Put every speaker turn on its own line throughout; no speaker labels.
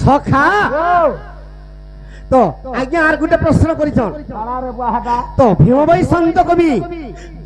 सखा तो आज्ञा आर गुटे प्रश्न करिछन तो भीम भाई संत कवि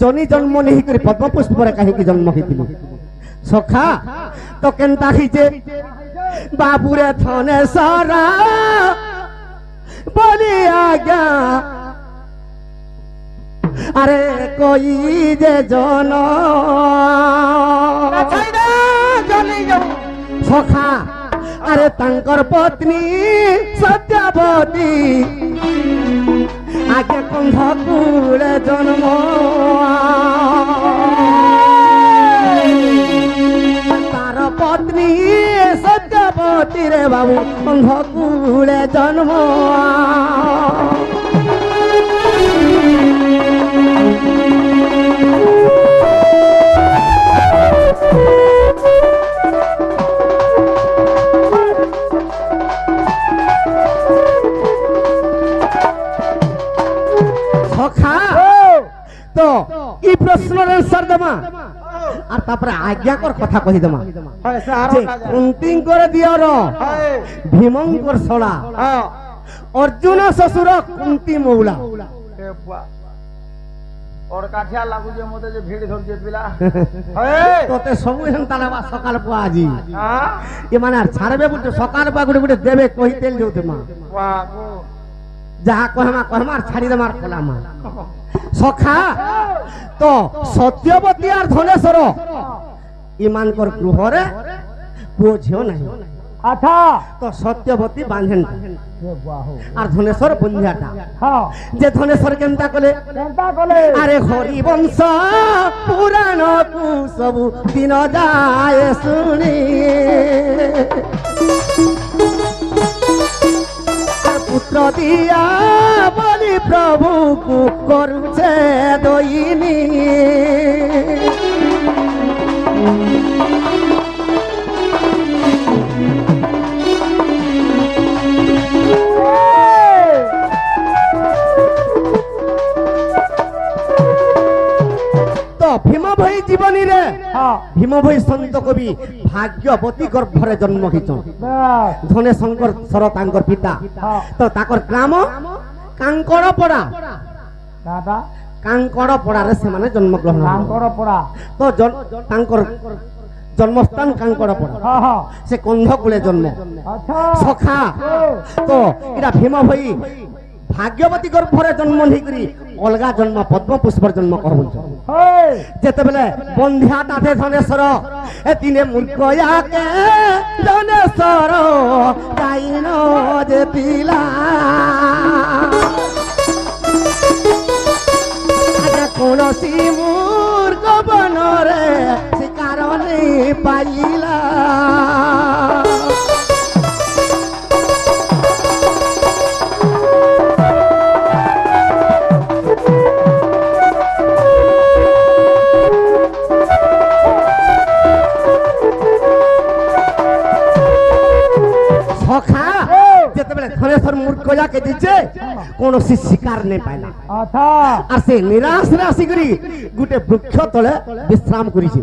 जनी जन्म नहीं करी पद्म पुष्प पर काहे की जन्म हेतिलो सखा तो केनता हिजे बाबूरे थने सारा बोली आज्ञा अरे कोई जे जन सखा अरे तंकर पत्नी सत्यवती आगे कंधकूल जन्म तार पत्नी सत्यवती रे बाबू कंधकूल जन्म तो ई प्रश्न आंसर दमा और तापर आज्ञा कर कथा कहि दमा जे कुंती कर दियर भीमंकर सड़ा अर्जुन ससुर कुंती मौला और काठिया लागु जे मते जे भीड़ धर जे पिला तोते सब हेंताला सकाल पुआ आजी ये माने छारबे बुटे सकाल पुआ गुटे देबे कहि तेल जोते मा वाह जहा कहमा छाड़ी दे मार कलामा सखा तो सत्यवती और धनेश्वर ईमान कर गृह रे पुओ झियो नहीं अच्छा तो सत्यवती बांधेन और धनेश्वर बंधियाटा हां जे धनेश्वर केनता कले अरे हरि वंश पुराण को सब दिन जाए सुनी पुत्र दिया बोली प्रभु को करुचे दोइनी तो भीम भाई जीवनी रे भीम भाई संत कवि भाग्यवती गर्भरे जन्म हिचन धने शंकर सर तांकर पिता तो ताकर ग्राम कांकड़पड़ा दादा कांकड़पड़ा रे से माने जन्म ग्रहण कांकड़पड़ा तो तांकर जन्मस्थान कांकड़पड़ा से कंधकूले जन्म सखा तो इरा भीम भाई भाग्यवती गर्भरे जन्म नहीं करी अलगा जन्म पद्म पुष्पर जन्म कहबुन जेते बेले बंधिया ताथे धनेश्वर ए तिने मूर्खया के धनेश्वर काइनो जे पिला आजा कोनोसी मूर्ख बनरे शिकार नहीं पाइला धनेश्वर मूर्ख जाके दीचे कोनो सी शिकार नहीं पाइला अच्छा और से निराश राशि करी गुटे वृक्ष तले विश्राम करी छे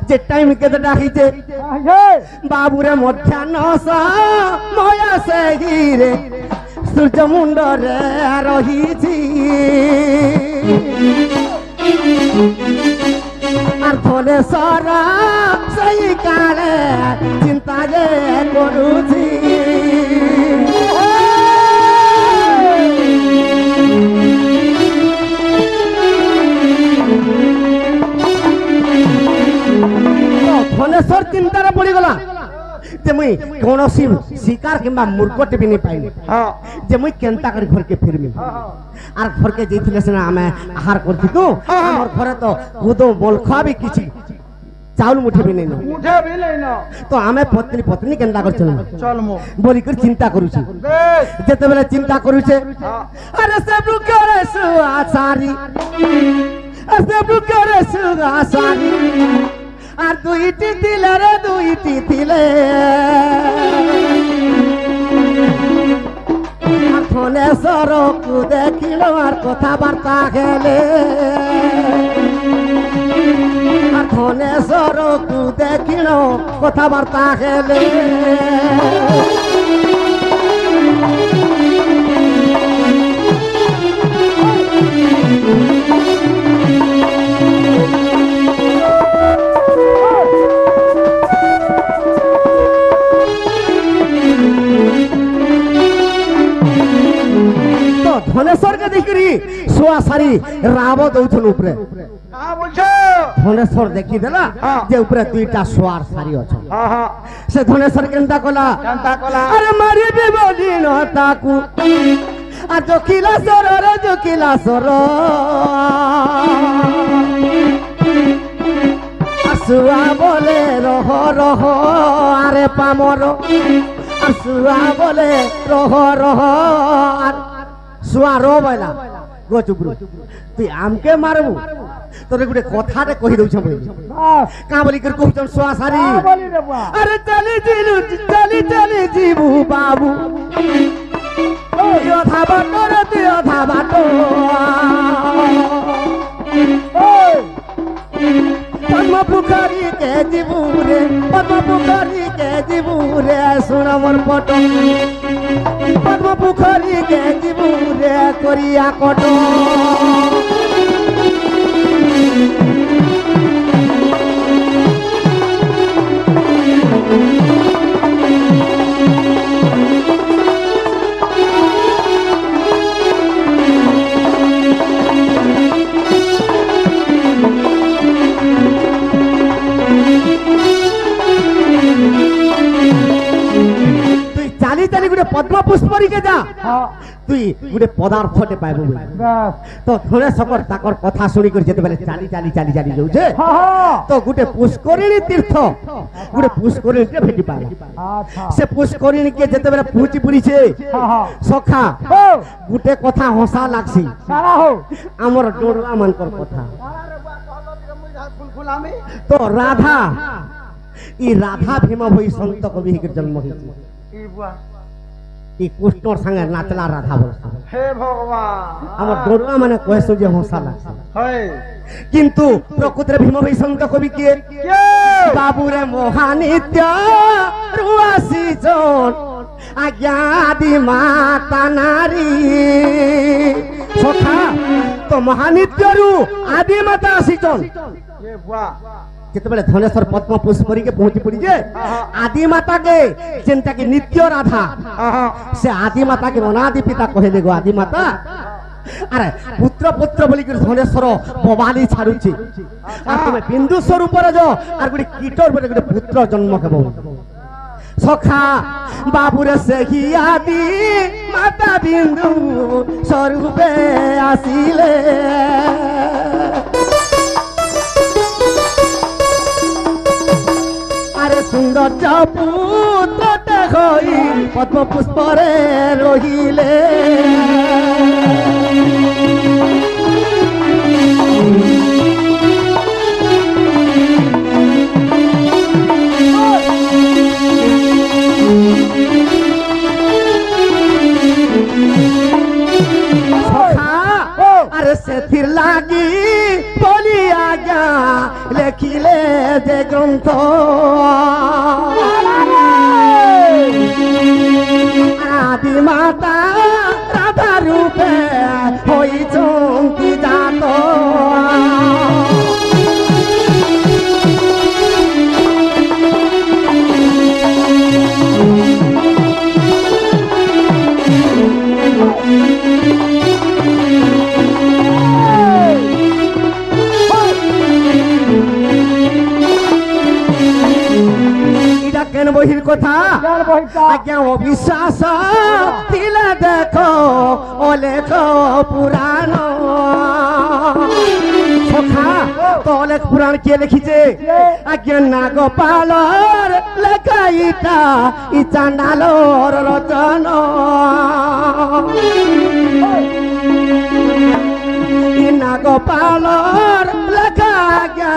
जे टाइम केते डाकी छे बाबू रे मध्याह्न सा माया से हीरे सूर्य मुंड रे रही छी और धनेश्वर सही काले चिंता जे करू छी धनेश्वर चिंतार पड़ी गला जे मुई कोनोसी शिकार किंबा मूर्खटे भी नहीं पाइनी जे मुई केनता कर घर के फिरमी आर घर के जेथिले से हमें आहार करथि तो हमर घरे तो गुदो बोलखा भी किछि चाउल मुठे भी नहीं तो हमें पत्नी पत्नी केनता कर चल मो बोली कर चिंता करू छी जेते बेले चिंता करू छे अरे सब करे सुआसारी सब करे सुआसारी আর দুইটি দিলে রে দুইটি দিলে ধনেশ্বর কু দেখিল আর কথাবার্তা গেলে আর ধনেশ্বর কু দেখিল কথাবার্তা গেলে धनेश्वर के देखी शुआ सारी राव दौथुन उपरे धनेश्वर देखी देला जे उपरे दुईटा शुआर सारी अछि से धनेश्वर केनता कला अरे मारी बे बोली न ताकू आ जोखिला सर रे जोखिला सर शुआ बोले रह रह अरे पामर शुआ बोले रह रह शुआ रो बोला गो चुप तु आमके मारबू तोरे गुटे कथाटे कहि दउ छ का बोली कर कहू शुआ सारी अरे चली चली जीबू बाबू योधा बाटो रे योधा बाटो पद्म पुखारी के जीबू रे पद्म पुखारी के जीबू रे सुन मोर पटो पद्म पुखारी के जीबू रे करिया कटो चाली चाली गुटे पद्म पुष्परी के जा तुई गुटे पदार्थटे पाइबो तो थोड़े सकर ताकर कथा सुनी कर जेते बेले चाली चाली चाली चाली जाउ छे तो गुटे पुष्करिणी तीर्थ गुटे पुष्करिणी के भेटी पाला से पुष्करिणी के जेते बेले पहुंची पुरी छे सखा गुटे कथा हंसा लागसी सारा हो हमर डोरवा मानकर कथा तो राधा ई राधा भीम भई संत कवि के जन्म होई ई कृष्ण संगे नाचला राधा बोल हे भगवान हमर डोरवा माने कहसो जे हंसा लागसी है किंतु प्रकृति भीम भई संत कवि के बाबू रे मोहानित्य रुआसी जोन आज्ञादि माता नारी सखा तो महानित्य रु आदि माता आसीचन ये बुआ जितेबले धनेश्वर पद्म पुष्परी के पहुंची पड़ी जे आदि माता के जेनता की नित्य राधा से आदि माता के अनादि पिता कहे देगो आदि माता अरे पुत्र पुत्र बोली कर धनेश्वर बवाली छाड़ुची आ तुमे बिंदु स्वरूप रे जो आर गुडी कीटर बोले गुडी पुत्र जन्म हेबो सखा बाबू रे से ही आदि माता बिंदु स्वरूपे आसीले सुंदर पुत्रटे हई पद्म पुष्परे रहिले अरे से फिर लागी बोली आज्ञा लेखिले जे ग्रंथ आदि माता राधा रूपे होई चंकी जात बहिर कथा आज्ञा अविश्वास तिले देखो अलेख पुराण सखा तो अलेख पुराण के लिखिছে आज्ञा नागपालर लेखा इटा इ चांडालर रचन इ नागपालर लेखा आज्ञा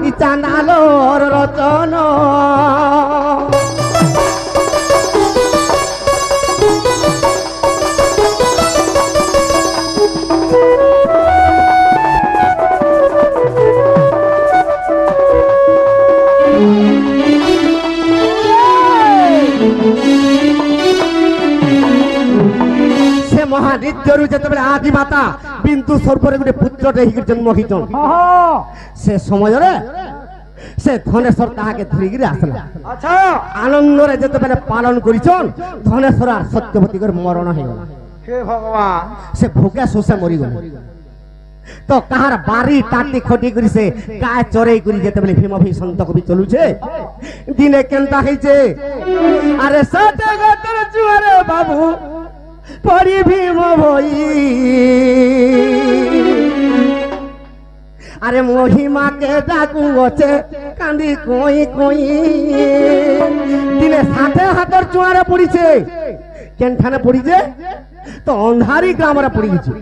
इ चांडालर रचन ରାଜ୍ୟରୁ ଯେତେବେଳେ ଆଦି ମାତା ବିନ୍ଦୁ ସ୍ୱରୂପରେ ଗୋଟେ ପୁତ୍ରଟେ ହେଇକି ଜନ୍ମ ହେଇଛନ୍ ସେ ସମୟରେ ସେ ଧନେଶ୍ୱର ତାହାକେ ଧରିକିରି ଆସିଲା।
ଆଚ୍ଛା
ଆନନ୍ଦରେ ଯେତେବେଳେ ପାଳନ କରିଛନ୍ ଧନେଶ୍ୱର আর ସତ୍ୟବତୀଙ୍କର ମରଣ ହେଇଗଲା।
हे भगवान
ସେ ଭୋକେ ଶୋଷେ ମରିଗଲେ। ତ କାହାର ବାରି ଟାଟି ଖଟି କରି ସେ ଗାଏ ଚରେଇ କରି ଯେତେବେଳେ ଭୀମ ଭି ସନ୍ତ କବି ଚଲୁଛେ ଦିନେ କେନ୍ତା ହେଇଛେ ଆରେ ସତେ ଗତର ଚୁଆରେ ବାବୁ ପରି ଭୀମ ଭଇ আরে মহিমাকে ডাকু অছে কান্দি কই কই দিনে সাথে হাতর চুয়ারে পড়িছে কেনখানে পড়িছে তো অন্ধারি গ্রামরে পড়ি গেছে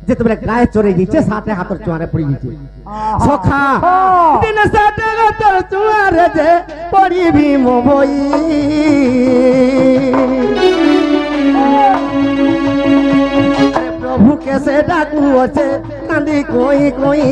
যেতবেলে গায়ে চড়ে গেছে সাথে হাতর চুয়ারে পড়ি গেছে সখা দিনে সাথে হাতর চুয়ারে যে পড়ি ভীম ভই प्रभु कैसे डाकू अचे कांदी कोई कोई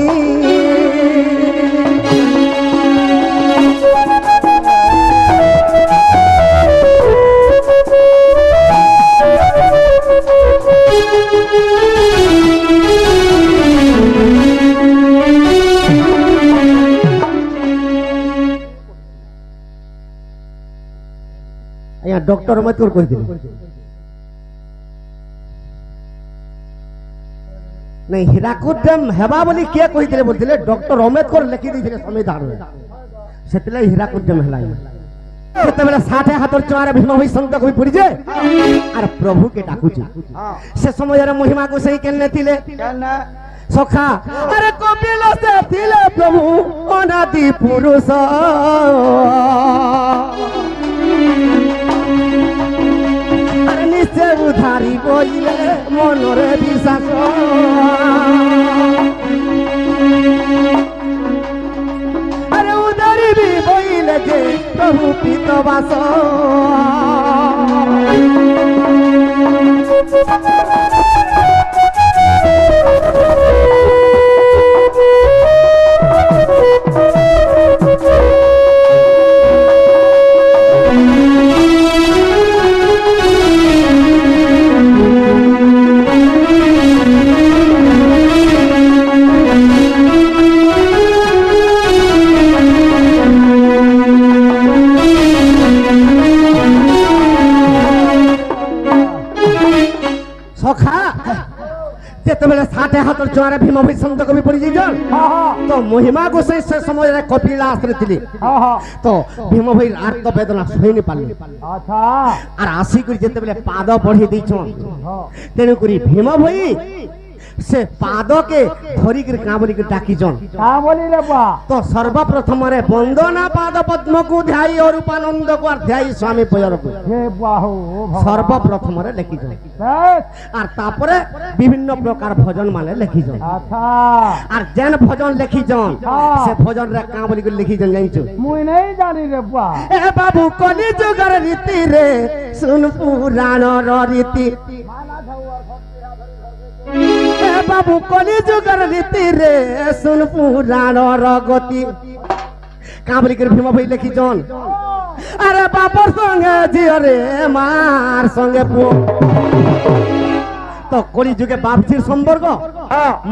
यहाँ डॉक्टर मत कर कोई दिन नहीं हीराकुद डैम हेबा बोली किए कहिथिले बोलथिले डॉक्टर अम्बेडकर लिखि दैथिले संविधान रे सेतले हीराकुद डैम हला सेतबेले 60 हाथर चुआरे भीम होई संत कवि पड़ी जे आर प्रभु के डाकुची से समय रे महिमा को सही केने थिले सखा अरे कपिल से थिले प्रभु अनादि पुरुष अरे निश्चय उधारी बोले मनरे विश्वास अरे उधारी भी बोले जे प्रभु पितवास যেতবেলে 60 হাতর চুয়ারে ভীম ভি সন্ত কবি পড়ি যাইছন তো মহিমা গোসাই সে সময় রে কপিলাস রে ছিলি তো ভীম ভাই আর্ত বেদনা সইনি পারলি আচ্ছা আর আসি করি যেতবেলে পাদ পড়ি দিছন তেনু করি ভীম ভাই से पाद के धरी कर का बोली के डाकी जन का बोली रे बा तो सर्वप्रथम रे वंदना पाद पद्म को ध्याई और रूपानंद को ध्याई स्वामी पयर को हे बाहु सर्वप्रथम रे लिखि जन और तापरे विभिन्न प्रकार भजन माने लिखि जन अच्छा और जन भजन लिखि जन से भजन रे का बोली के लिखि जन जानिछु मुई नहीं जानी रे बा ए बाबू कली जुगर रीति रे सुन पुराण र रीति बाबू कली जुगर रीति रे सुन पुराण रगति का बोली कर भीम भाई लिखी जन अरे बापर संगे झियो रे मार संगे पुओ तो कली जुगे बाप झिर संपर्क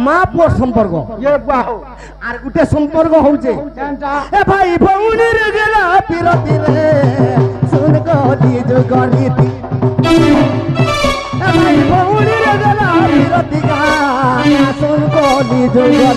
माँ पुओ संपर्क ये बाहु आर गुटे संपर्क होउचे ए भाई भौनी रे गेला पिरती रे सुन कली जुगर रीति भाई भौनी रे गेला पिरती का सुन कली जुगर